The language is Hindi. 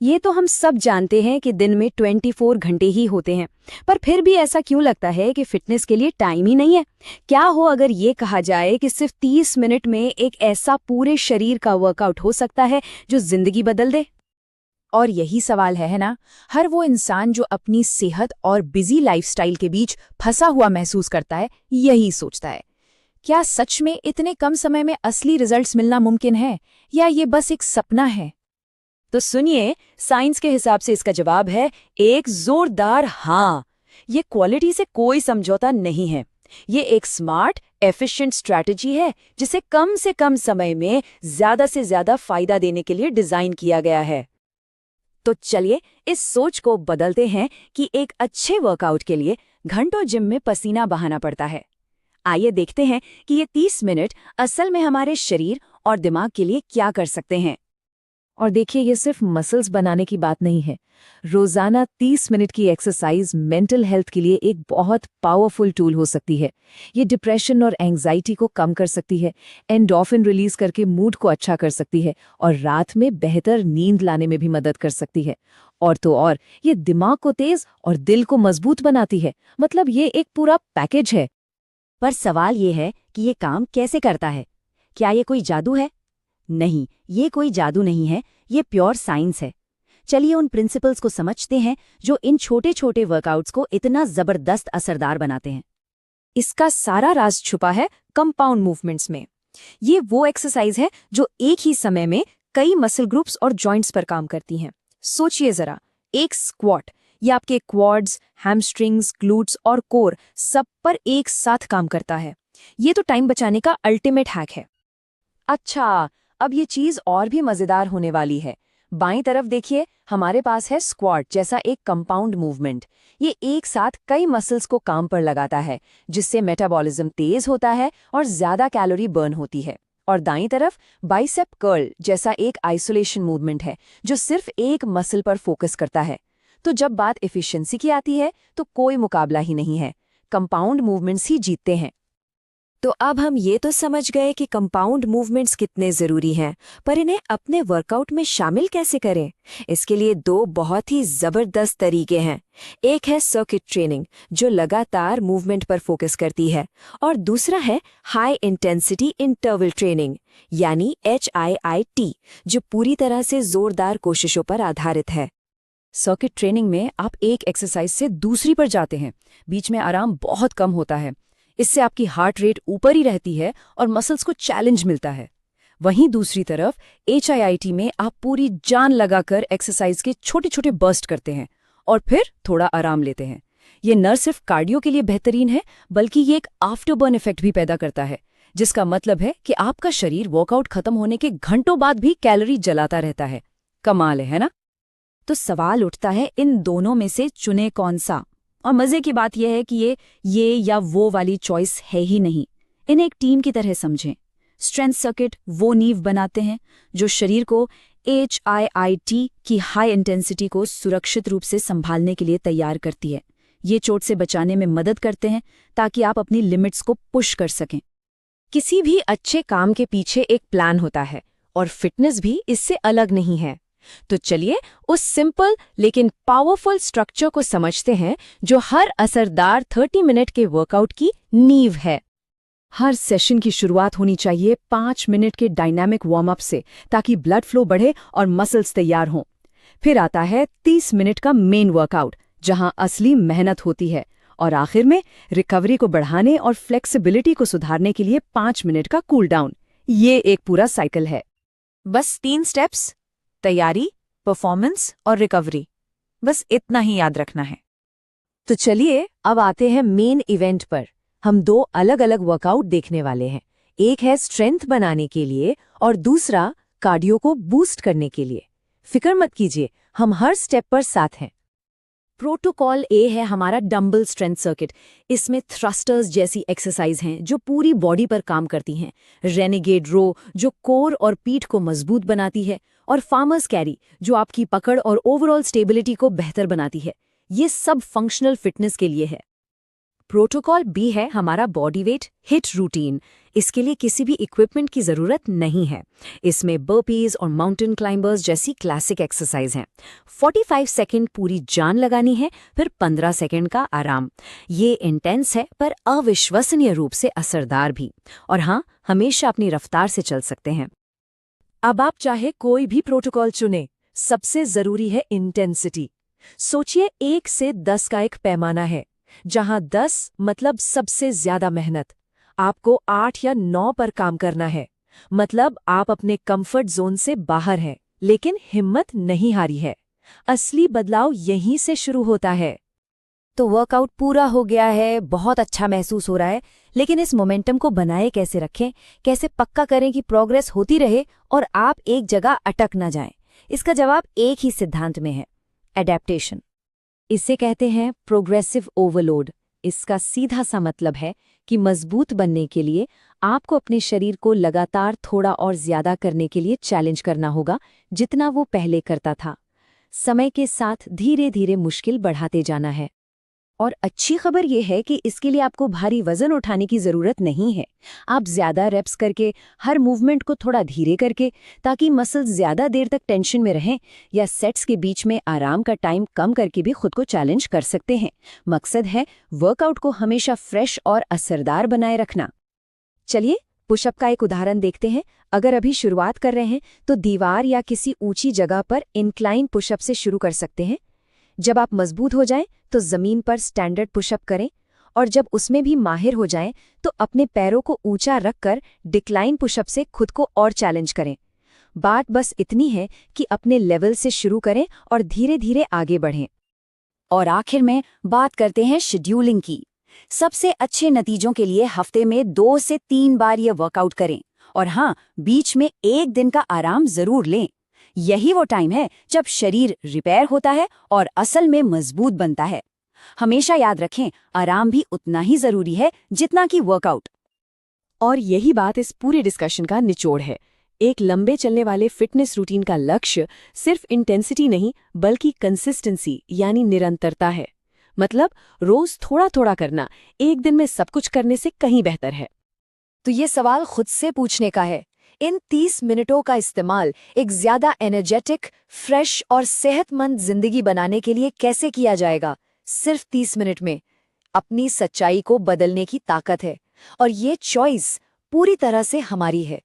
ये तो हम सब जानते हैं कि दिन में 24 घंटे ही होते हैं, पर फिर भी ऐसा क्यों लगता है कि फिटनेस के लिए टाइम ही नहीं है? क्या हो अगर ये कहा जाए कि सिर्फ 30 मिनट में एक ऐसा पूरे शरीर का वर्कआउट हो सकता है जो जिंदगी बदल दे? और यही सवाल है ना। हर वो इंसान जो अपनी सेहत और बिजी लाइफस्टाइल के बीच फंसा हुआ महसूस करता है, यही सोचता है, क्या सच में इतने कम समय में असली रिजल्ट्स मिलना मुमकिन है, या ये बस एक सपना है? तो सुनिए, साइंस के हिसाब से इसका जवाब है एक जोरदार हाँ। ये क्वालिटी से कोई समझौता नहीं है। ये एक स्मार्ट, एफिशिएंट स्ट्रैटेजी है जिसे कम से कम समय में ज्यादा से ज्यादा फायदा देने के लिए डिजाइन किया गया है। तो चलिए इस सोच को बदलते हैं कि एक अच्छे वर्कआउट के लिए घंटों जिम में पसीना बहाना पड़ता है। आइए देखते हैं कि ये 30 मिनट असल में हमारे शरीर और दिमाग के लिए क्या कर सकते हैं। और देखिए, ये सिर्फ मसल्स बनाने की बात नहीं है। रोजाना 30 मिनट की एक्सरसाइज मेंटल हेल्थ के लिए एक बहुत पावरफुल टूल हो सकती है। ये डिप्रेशन और एंग्जाइटी को कम कर सकती है, एंडोर्फिन रिलीज करके मूड को अच्छा कर सकती है और रात में बेहतर नींद लाने में भी मदद कर सकती है। और तो और ये दिमाग को तेज और दिल को मजबूत बनाती है। मतलब ये एक पूरा पैकेज है। पर सवाल ये है कि ये काम कैसे करता है? क्या ये कोई जादू है? नहीं, ये कोई जादू नहीं है, ये प्योर साइंस है। चलिए उन प्रिंसिपल्स को समझते हैं जो इन छोटे छोटे वर्कआउट्स को इतना जबरदस्त असरदार बनाते हैं। इसका सारा राज छुपा है कंपाउंड मूवमेंट्स में। ये वो एक्सरसाइज है जो एक ही समय में कई मसल ग्रुप्स और जॉइंट्स पर काम करती हैं। सोचिए जरा, एक स्क्वाट, ये आपके क्वाड्स, हैमस्ट्रिंग्स, ग्लूट्स और कोर सब पर एक साथ काम करता है। ये तो टाइम बचाने का अल्टीमेट हैक है। अच्छा, अब ये चीज और भी मजेदार होने वाली है। बाईं तरफ देखिए, हमारे पास है स्क्वाट जैसा एक कंपाउंड मूवमेंट। ये एक साथ कई मसल्स को काम पर लगाता है, जिससे मेटाबॉलिज्म तेज होता है और ज्यादा कैलोरी बर्न होती है। और दाईं तरफ बाइसेप कर्ल जैसा एक आइसोलेशन मूवमेंट है जो सिर्फ एक मसल पर फोकस करता है। तो जब बात एफिशिएंसी की आती है तो कोई मुकाबला ही नहीं है, कंपाउंड मूवमेंट्स ही जीतते हैं। तो अब हम ये तो समझ गए कि कंपाउंड मूवमेंट्स कितने ज़रूरी हैं, पर इन्हें अपने वर्कआउट में शामिल कैसे करें? इसके लिए दो बहुत ही ज़बरदस्त तरीके हैं। एक है सर्किट ट्रेनिंग, जो लगातार मूवमेंट पर फोकस करती है, और दूसरा है हाई इंटेंसिटी इंटरवल ट्रेनिंग, यानी HIIT, जो पूरी तरह से ज़ोरदार कोशिशों पर आधारित है। सर्किट ट्रेनिंग में आप एक एक्सरसाइज से दूसरी पर जाते हैं, बीच में आराम बहुत कम होता है। इससे आपकी हार्ट रेट ऊपर ही रहती है और मसल्स को चैलेंज मिलता है। वहीं दूसरी तरफ HIIT में आप पूरी जान लगाकर एक्सरसाइज के छोटे छोटे बर्स्ट करते हैं और फिर थोड़ा आराम लेते हैं। ये न सिर्फ कार्डियो के लिए बेहतरीन है, बल्कि ये एक आफ्टरबर्न इफेक्ट भी पैदा करता है, जिसका मतलब है कि आपका शरीर वर्कआउट खत्म होने के घंटों बाद भी कैलोरी जलाता रहता है। कमाल है ना? तो सवाल उठता है, इन दोनों में से चुने कौन सा? और मजे की बात यह है कि ये या वो वाली चॉइस है ही नहीं। इन्हें एक टीम की तरह समझें। स्ट्रेंथ सर्किट वो नींव बनाते हैं जो शरीर को HIIT की हाई इंटेंसिटी को सुरक्षित रूप से संभालने के लिए तैयार करती है। ये चोट से बचाने में मदद करते हैं ताकि आप अपनी लिमिट्स को पुश कर सकें। किसी भी अच्छे काम के पीछे एक प्लान होता है, और फिटनेस भी इससे अलग नहीं है। तो चलिए उस सिंपल लेकिन पावरफुल स्ट्रक्चर को समझते हैं जो हर असरदार 30 मिनट के वर्कआउट की नींव है। हर सेशन की शुरुआत होनी चाहिए 5 मिनट के डायनामिक वार्म अप से, ताकि ब्लड फ्लो बढ़े और मसल्स तैयार हों। फिर आता है 30 मिनट का मेन वर्कआउट, जहां असली मेहनत होती है। और आखिर में रिकवरी को बढ़ाने और फ्लेक्सिबिलिटी को सुधारने के लिए 5 मिनट का कूल डाउन। ये एक पूरा साइकिल है। बस 3 स्टेप्स: तैयारी, परफॉर्मेंस और रिकवरी। बस इतना ही याद रखना है। तो चलिए अब आते हैं मेन इवेंट पर। हम दो अलग अलग वर्कआउट देखने वाले हैं। एक है स्ट्रेंथ बनाने के लिए और दूसरा कार्डियो को बूस्ट करने के लिए। फिक्र मत कीजिए, हम हर स्टेप पर साथ हैं। प्रोटोकॉल ए है हमारा डंबल स्ट्रेंथ सर्किट। इसमें थ्रस्टर्स जैसी एक्सरसाइज हैं जो पूरी बॉडी पर काम करती हैं, रेनेगेड रो जो कोर और पीठ को मजबूत बनाती है, और फार्मर्स कैरी जो आपकी पकड़ और ओवरऑल स्टेबिलिटी को बेहतर बनाती है। ये सब फंक्शनल फिटनेस के लिए है। प्रोटोकॉल बी है हमारा बॉडी वेट हिट रूटीन। इसके लिए किसी भी इक्विपमेंट की ज़रूरत नहीं है। इसमें बर्पीज और माउंटेन क्लाइंबर्स जैसी क्लासिक एक्सरसाइज हैं। 45 सेकंड पूरी जान लगानी है, फिर 15 सेकंड का आराम। ये इंटेंस है पर अविश्वसनीय रूप से असरदार भी। और हाँ, हमेशा अपनी रफ्तार से चल सकते हैं। अब आप चाहे कोई भी प्रोटोकॉल चुनें, सबसे जरूरी है इंटेंसिटी। सोचिए 1 से 10 का एक पैमाना है, जहां 10 मतलब सबसे ज्यादा मेहनत। आपको 8 या 9 पर काम करना है, मतलब आप अपने कंफर्ट जोन से बाहर हैं, लेकिन हिम्मत नहीं हारी है। असली बदलाव यहीं से शुरू होता है। तो वर्कआउट पूरा हो गया है, बहुत अच्छा महसूस हो रहा है, लेकिन इस मोमेंटम को बनाए कैसे रखें, कैसे पक्का करें कि प्रोग्रेस होती रहे और आप एक जगह अटक ना जाएं? इसका जवाब एक ही सिद्धांत में है, एडेप्टेशन। इसे कहते हैं प्रोग्रेसिव ओवरलोड। इसका सीधा सा मतलब है कि मजबूत बनने के लिए आपको अपने शरीर को लगातार थोड़ा और ज्यादा करने के लिए चैलेंज करना होगा, जितना वो पहले करता था। समय के साथ धीरे धीरे मुश्किल बढ़ाते जाना है। और अच्छी खबर यह है कि इसके लिए आपको भारी वजन उठाने की जरूरत नहीं है। आप ज्यादा रेप्स करके, हर मूवमेंट को थोड़ा धीरे करके, ताकि मसल्स ज्यादा देर तक टेंशन में रहें, या सेट्स के बीच में आराम का टाइम कम करके भी खुद को चैलेंज कर सकते हैं। मकसद है वर्कआउट को हमेशा फ्रेश और असरदार बनाए रखना। चलिए पुशअप का एक उदाहरण देखते हैं। अगर अभी शुरुआत कर रहे हैं तो दीवार या किसी ऊंची जगह पर इंक्लाइन पुशअप से शुरू कर सकते हैं। जब आप मजबूत हो जाएं तो जमीन पर स्टैंडर्ड पुशअप करें, और जब उसमें भी माहिर हो जाएं तो अपने पैरों को ऊंचा रखकर डिक्लाइन पुशअप से खुद को और चैलेंज करें। बात बस इतनी है कि अपने लेवल से शुरू करें और धीरे धीरे आगे बढ़ें। और आखिर में बात करते हैं शेड्यूलिंग की। सबसे अच्छे नतीजों के लिए हफ्ते में 2 से 3 बार ये वर्कआउट करें, और हाँ, बीच में 1 दिन का आराम जरूर लें। यही वो टाइम है जब शरीर रिपेयर होता है और असल में मजबूत बनता है। हमेशा याद रखें, आराम भी उतना ही जरूरी है जितना कि वर्कआउट। और यही बात इस पूरे डिस्कशन का निचोड़ है। एक लंबे चलने वाले फिटनेस रूटीन का लक्ष्य सिर्फ इंटेंसिटी नहीं, बल्कि कंसिस्टेंसी यानी निरंतरता है। मतलब रोज थोड़ा थोड़ा करना, एक दिन में सब कुछ करने से कहीं बेहतर है। तो ये सवाल खुद से पूछने का है, इन 30 मिनटों का इस्तेमाल एक ज्यादा एनर्जेटिक, फ्रेश और सेहतमंद जिंदगी बनाने के लिए कैसे किया जाएगा? सिर्फ 30 मिनट में अपनी सच्चाई को बदलने की ताकत है, और ये चॉइस पूरी तरह से हमारी है।